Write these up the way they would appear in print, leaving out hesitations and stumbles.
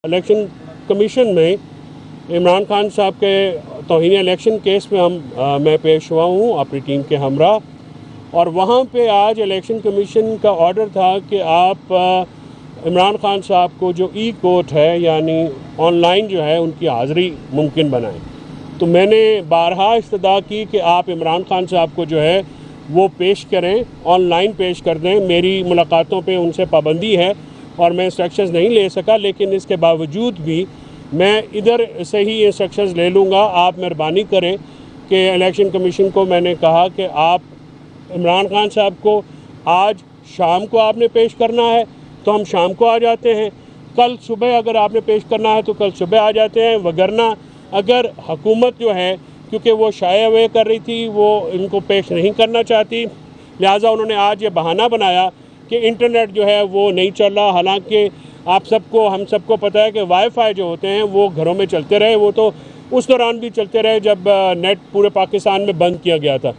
Election commission में इमरान खान साहब के तौहीन इलेक्शन केस में मैं पेश हुआ हूँ अपनी टीम के हमरा, और वहाँ पे आज इलेक्शन कमीशन का ऑर्डर था कि आप इमरान खान साहब को जो ई कोर्ट है यानी ऑनलाइन जो है उनकी हाज़िरी मुमकिन बनाएं। तो मैंने बारहा इस्तदा की कि आप इमरान खान साहब को जो है वो पेश करें, ऑनलाइन पेश कर दें। मेरी मुलाकातों पे उनसे पाबंदी है और मैं इंस्ट्रक्शंस नहीं ले सका, लेकिन इसके बावजूद भी मैं इधर से ही इंस्ट्रक्शंस ले लूँगा। आप मेहरबानी करें कि इलेक्शन कमीशन को मैंने कहा कि आप इमरान खान साहब को आज शाम को आपने पेश करना है तो हम शाम को आ जाते हैं, कल सुबह अगर आपने पेश करना है तो कल सुबह आ जाते हैं। वगरना अगर हुकूमत जो है, क्योंकि वो शाये अवे कर रही थी, वो इनको पेश नहीं करना चाहती, लिहाजा उन्होंने आज ये बहाना बनाया कि इंटरनेट जो है वो नहीं चल रहा। हालांकि हम सबको पता है कि वाईफाई जो होते हैं वो घरों में चलते रहे, वो तो उस दौरान भी चलते रहे जब नेट पूरे पाकिस्तान में बंद किया गया था।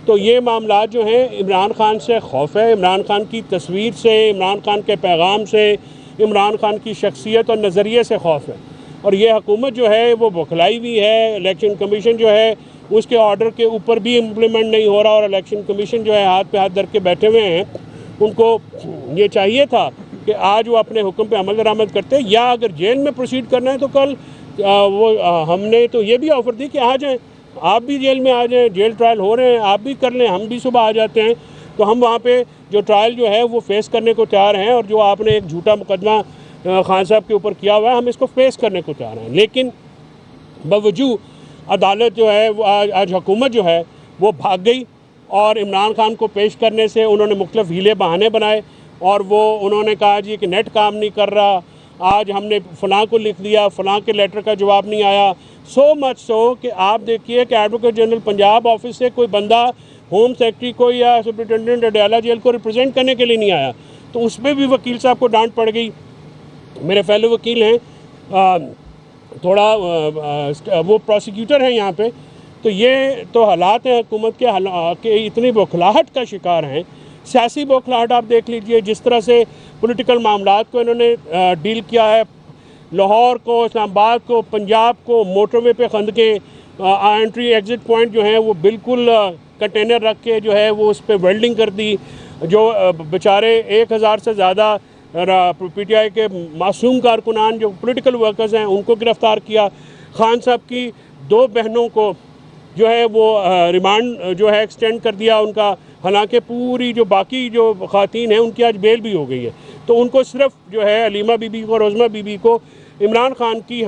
तो ये मामला जो हैं, इमरान खान से खौफ है, इमरान खान की तस्वीर से, इमरान खान के पैगाम से, इमरान खान की शख्सियत और नज़रिए से खौफ है। और ये हुकूमत जो है वो बौखलाई भी है। इलेक्शन कमीशन जो है उसके ऑर्डर के ऊपर भी इम्प्लीमेंट नहीं हो रहा, और इलेक्शन कमीशन जो है हाथ पे हाथ धर के बैठे हुए हैं। उनको ये चाहिए था कि आज वो अपने हुक्म पे अमल दरामद करते, या अगर जेल में प्रोसीड करना है तो कल हमने तो ये भी ऑफ़र दी कि आ जाएँ, आप भी जेल में आ जाएँ, जेल ट्रायल हो रहे हैं, आप भी कर लें, हम भी सुबह आ जाते हैं। तो हम वहाँ पे जो ट्रायल जो है वो फेस करने को तैयार हैं, और जो आपने एक झूठा मुकदमा खान साहब के ऊपर किया हुआ है, हम इसको फेस करने को तैयार हैं। लेकिन बावजूद अदालत जो है वो आज हुकूमत जो है वो भाग गई, और इमरान खान को पेश करने से उन्होंने मुख्तलिफ हीले बहाने बनाए, और वो उन्होंने कहा जी कि नेट काम नहीं कर रहा, आज हमने फ़लाँ को लिख दिया, फ़लाँ के लेटर का जवाब नहीं आया। सो मच सो कि आप देखिए कि एडवोकेट जनरल पंजाब ऑफिस से कोई बंदा होम सेक्रेटरी को या सुप्रिटेंडेंट अडयाला जेल को रिप्रेजेंट करने के लिए नहीं आया। तो उसमें भी वकील साहब को डांट पड़ गई। मेरे फेलो वकील हैं, वो प्रोसिक्यूटर हैं यहाँ पे। तो ये तो हालात हैं हुकूमत के इतनी बौखलाहट का शिकार हैं, सियासी बौखलाहट। आप देख लीजिए जिस तरह से पॉलिटिकल मामलात को इन्होंने डील किया है। लाहौर को, इस्लामाबाद को, पंजाब को मोटरवे पे खंदके, एंट्री एग्ज़िट पॉइंट जो है वो बिल्कुल कंटेनर रख के जो है वो उस पर वेल्डिंग कर दी। जो बेचारे 1000 से ज़्यादा पीटीआई के मासूम कारकुनान जो पॉलिटिकल वर्कर्स हैं उनको गिरफ़्तार किया। खान साहब की 2 बहनों को जो है वो रिमांड जो है एक्सटेंड कर दिया उनका, हालांकि पूरी जो बाकी जो ख़वातीन हैं उनकी आज बेल भी हो गई है। तो उनको सिर्फ जो है अलीमा बीबी को, रोज़मा बीबी को इमरान खान की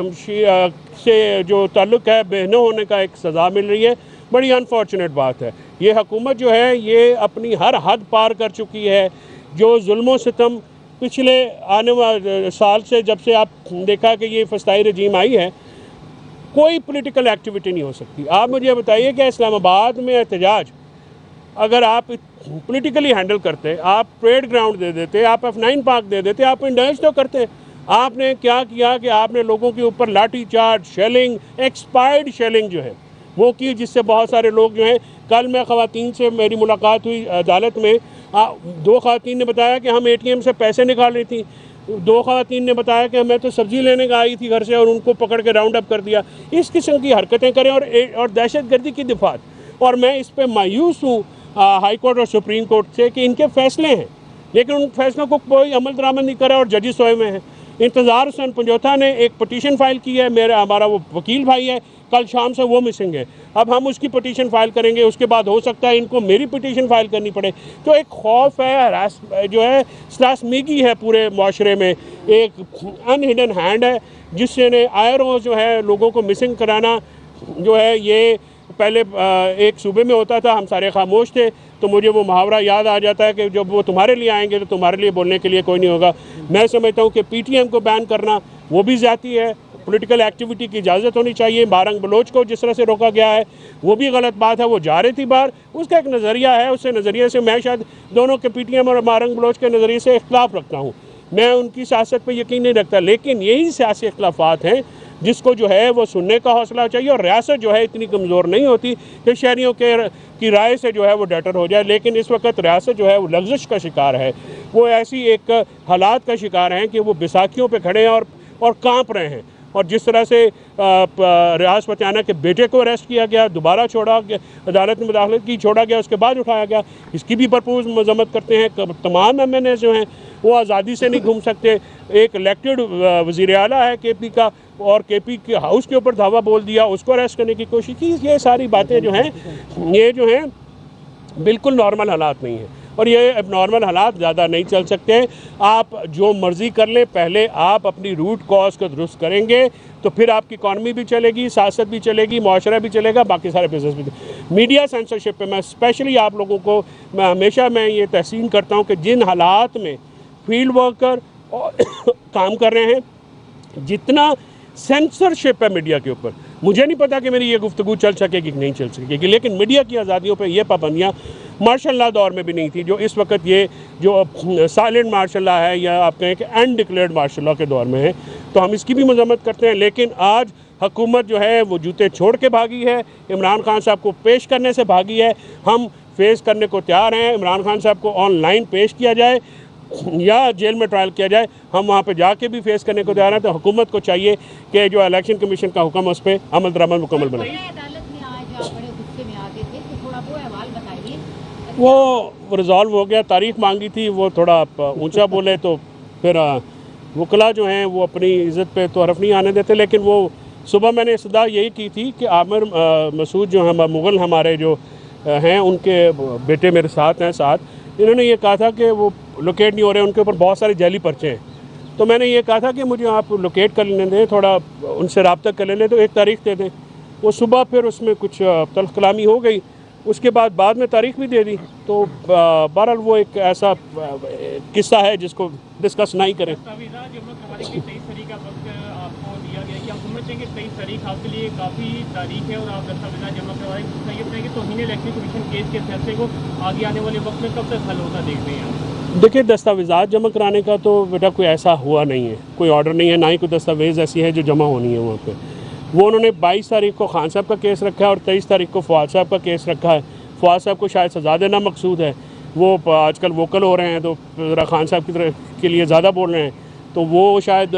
से जो ताल्लुक़ है बहनों होने का एक सज़ा मिल रही है। बड़ी अनफॉर्चुनेट बात है। ये हुकूमत जो है ये अपनी हर हद पार कर चुकी है। जो जुल्म सितम पिछले आने वाले साल से, जब से आप देखा कि ये फस्ताई रजीम आई है, कोई पॉलिटिकल एक्टिविटी नहीं हो सकती। आप मुझे बताइए कि इस्लामाबाद में एहतजाज अगर आप पॉलिटिकली हैंडल करते, आप परेड ग्राउंड दे देते, आप F9 पार्क दे देते, आप इंडल्ज तो करते। आपने क्या किया कि आपने लोगों के ऊपर लाठी चार्ज, शेलिंग, एक्सपायर्ड शेलिंग जो है वो की, जिससे बहुत सारे लोग जो हैं। कल मैं ख़वातीन से मेरी मुलाकात हुई अदालत में, 2 ख़वातीन ने बताया कि हम ATM से पैसे निकाल रही थी। 2 ख़वातीन ने बताया कि मैं तो सब्ज़ी लेने का आई थी घर से, और उनको पकड़ के राउंड अप कर दिया। इस किस्म की हरकतें करें और दहशतगर्दी की दिफात। और मैं इस पर मायूस हूँ हाई कोर्ट और सुप्रीम कोर्ट से कि इनके फ़ैसले हैं लेकिन उन फैसलों को कोई अमल दरामद नहीं करा, और जजेस सोए में हैं। इंतज़ार हुसैन पंजोथा ने एक पटिशन फ़ाइल की है, हमारा वो वकील भाई है, कल शाम से वो मिसिंग है। अब हम उसकी पटिशन फ़ाइल करेंगे, उसके बाद हो सकता है इनको मेरी पटिशन फ़ाइल करनी पड़े। तो एक खौफ है, जो है सलासमीगी है पूरे माशरे में, एक अनहिडन हैंड है जिससे ने आए रोज़ जो है लोगों को मिसिंग कराना जो है। ये पहले एक सूबे में होता था, हम सारे खामोश थे, तो मुझे वो मुहावरा याद आ जाता है कि जब वो तुम्हारे लिए आएंगे तो तुम्हारे लिए बोलने के लिए कोई नहीं होगा। मैं समझता हूँ कि PTM को बैन करना वो भी ज़्यादती है। पॉलिटिकल एक्टिविटी की इजाज़त होनी चाहिए। बारंग बलोच को जिस तरह से रोका गया है वो भी गलत बात है। वो जा रही थी बाहर, उसका एक नज़रिया है, उससे नज़रिए से मैं शायद दोनों के PTM और बारंग बलोच के नज़रिए से इख्तलाफ रखता हूँ। मैं उनकी सियासत पर यकीन नहीं रखता, लेकिन यही सियासी इख्तलाफात हैं जिसको जो है वो सुनने का हौसला चाहिए। और रियासत जो है इतनी कमज़ोर नहीं होती कि शहरियों की राय से जो है वो डटर हो जाए। लेकिन इस वक्त रियासत जो है वो लग़ज़िश का शिकार है। वो ऐसी एक हालात का शिकार हैं कि वो बैसाखियों पे खड़े हैं और और कांप रहे हैं। और जिस तरह से रियाज पटियाला के बेटे को अरेस्ट किया गया, दोबारा छोड़ा गया, अदालत में मुदाखलत की, छोड़ा गया, उसके बाद उठाया गया, इसकी भी भरपूर मजम्मत करते हैं। तमाम MNA जो हैं वो आज़ादी से नहीं घूम सकते। एक इलेक्टेड वज़ीर आला है KP का, और KP के हाउस के ऊपर धावा बोल दिया, उसको अरेस्ट करने की कोशिश की। ये सारी बातें जो हैं, ये जो हैं बिल्कुल नॉर्मल हालात नहीं हैं, और ये अब नॉर्मल हालात ज़्यादा नहीं चल सकते। आप जो मर्ज़ी कर लें, पहले आप अपनी रूट कॉज को दुरुस्त करेंगे तो फिर आपकी इकॉनमी भी चलेगी, सियासत भी चलेगी, माशरा भी चलेगा, बाकी सारे बिजनेस भी। मीडिया सेंसरशिप पे मैं स्पेशली आप लोगों को हमेशा ये तहसीन करता हूँ कि जिन हालात में फील्ड वर्कर काम कर रहे हैं, जितना सेंसरशिप है मीडिया के ऊपर, मुझे नहीं पता कि मेरी ये गुफ्तगू चल सकेगी कि नहीं चल सकेगी, लेकिन मीडिया की आज़ादियों पे ये पाबंदियाँ मार्शल लॉ दौर में भी नहीं थी, जो इस वक्त ये जो साइलेंट मार्शल लॉ है, या आप कहें कि अनडिक्लेयर्ड मार्शल लॉ के दौर में है, तो हम इसकी भी मजम्मत करते हैं। लेकिन आज हुकूमत जो है वो जूते छोड़ के भागी है, इमरान खान साहब को पेश करने से भागी है। हम फेस करने को तैयार हैं, इमरान खान साहब को ऑनलाइन पेश किया जाए या जेल में ट्रायल किया जाए, हम वहाँ पे जाके भी फेस करने को तैयार हैं। तो हुकूमत को चाहिए कि जो इलेक्शन कमीशन का हुक्म है उस पर अमल दरामद मुकम्मल बनाए। वो रिजॉल्व हो गया, तारीख मांगी थी, वो थोड़ा ऊंचा बोले तो फिर वकला जो हैं वो अपनी इज़्ज़त पे तो हरफ नहीं आने देते। लेकिन वो सुबह मैंने इस्तदा यही की थी कि आमिर मसूद जो हैं मुग़ल हमारे जो हैं, उनके बेटे मेरे साथ हैं, इन्होंने ये कहा था कि वो लोकेट नहीं हो रहे, उनके ऊपर बहुत सारे जाली पर्चे हैं। तो मैंने ये कहा था कि मुझे आप लोकेट कर लेने दें, थोड़ा उनसे रब्ता कर लें, तो एक तारीख़ दे दें। वो सुबह फिर उसमें कुछ तल्ख़ कलामी हो गई, उसके बाद में तारीख भी दे दी। तो बहरहाल वो एक ऐसा किस्सा है जिसको डिस्कस नहीं करें। देखिए, दस्तावेज़ात जमा कराने का तो बेटा कोई ऐसा हुआ नहीं है, कोई ऑर्डर नहीं है, ना ही कोई दस्तावेज़ ऐसी है जो जमा होनी है वहाँ पे। वो उन्होंने 22 तारीख को खान साहब का केस रखा है और 23 तारीख को फवाद साहब का केस रखा है। फवाद साहब को शायद सज़ा देना मकसूद है, वो आजकल वोकल हो रहे हैं तो ज़रा खान साहब की तरफ के लिए ज़्यादा बोल रहे हैं, तो वो शायद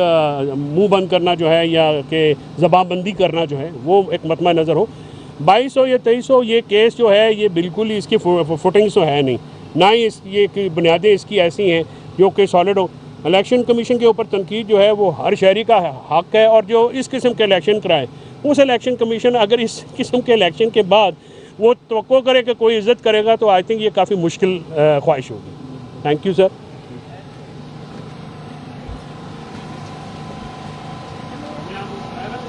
मुंह बंद करना जो है या कि ज़बानबंदी करना जो है वो एक मतमा नज़र हो। 2200 या 2300 ये केस जो है ये बिल्कुल ही इसकी फुटिंग्स तो है नहीं, ना ही ये बुनियादें इसकी ऐसी हैं जो कि सॉलिड हो। इलेक्शन कमीशन के ऊपर तनकीद जो है वो हर शहरी का हक़ है, और जो इस किस्म के इलेक्शन कराए, उस इलेक्शन कमीशन अगर इस किस्म के इलेक्शन के बाद वो तवक्को करे कि कोई इज़्ज़त करेगा, तो आई थिंक ये काफ़ी मुश्किल ख्वाहिश होगी। Thank you sir.